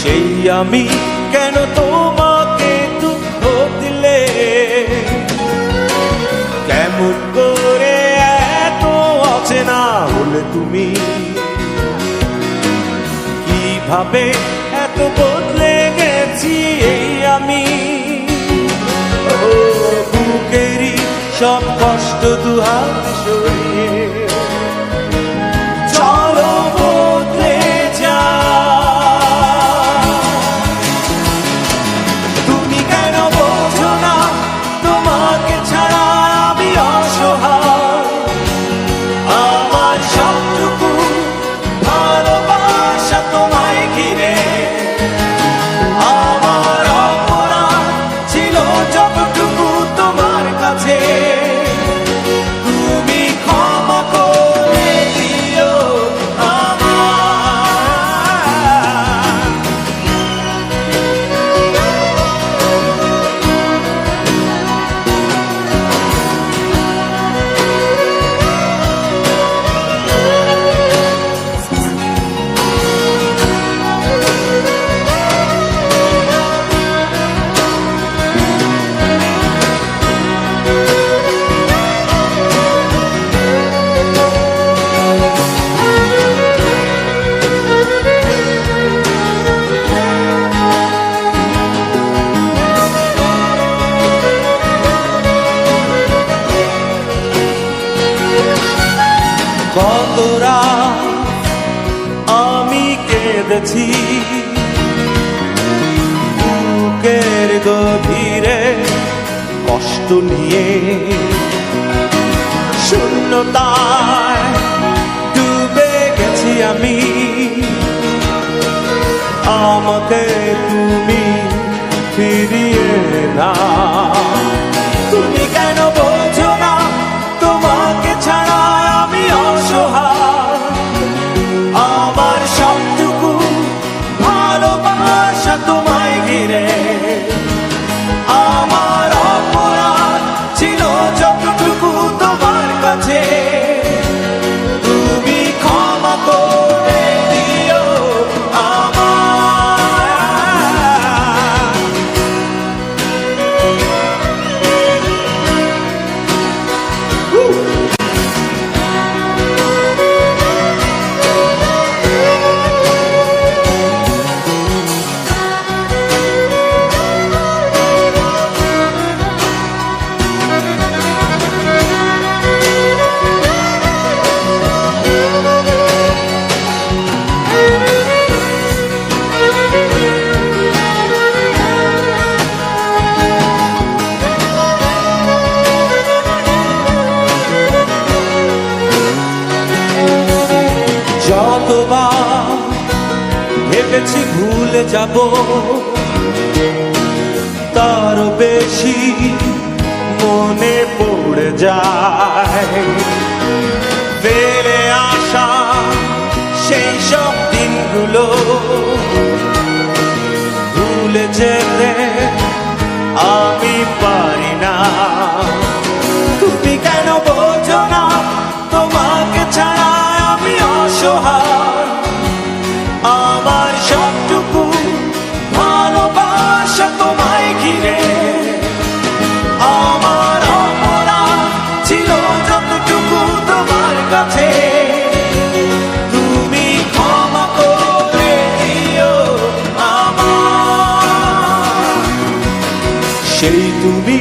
সেই আমি কেন তোমাকে দুঃখ দিলে, কেমন করে এত অচেনা হলে তুমি, কিভাবে এত বদলে গেছি এই আমি। ও বুকেরই সব কষ্ট দুহাত সরিয়ে চলো বদলে যা। তুমি কেন বোঝো না তোমাকে ছাড়া আমি অসহায়, আমার সবটুকু ভালোবাসা তোমায় ঘিরে, আমার অপরাধ ছিল যতটুকু তোমার কাছে, তুমি ক্ষমা করে দিও কত রাত আমি কেঁদেছি বুকের গভীরে কষ্ট নিয়ে, শূন্যতায় ডুবে গেছি আমি, আমাকে তুমি ফিরিয়ে না। তুমি কেন বোঝো না তোমাকে ছাড়া আমি অসহায়, আমার সবটুকু ভালোবাসা তোমায় ঘিরে, আমার অপরাধ ছিল যতটুকু তোমার কাছে, তুমি ক্ষমা করে দিও যতবার ভেবেছি ভুলে যাব, তারও বেশি মনে পড়ে যায় ফেলে আসা সেই সব দিনগুলো, ভুলে যেতে আমি পারি না। তুমি কেন বোঝো না তোমাকে ছাড়া আমি অসহায়, আমার সবটুকু ভালোবাসা তোমায় ঘিরে, আমার অপরাধ ছিল যতটুকু তোমার কাছে, তুমি ক্ষমা করে দিও আমার। সেই তুমি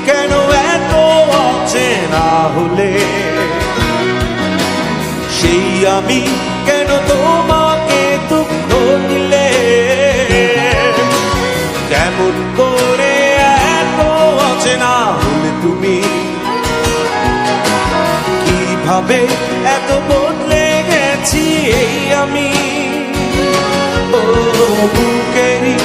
কেন এত অচেনা হলে, সেই আমি কেন তোমাকে দুঃখ দিলে, কেমন করে এত অচেনা হলে তুমি, কিভাবে এত বদলে গেছি এই আমি। ও বুকেরই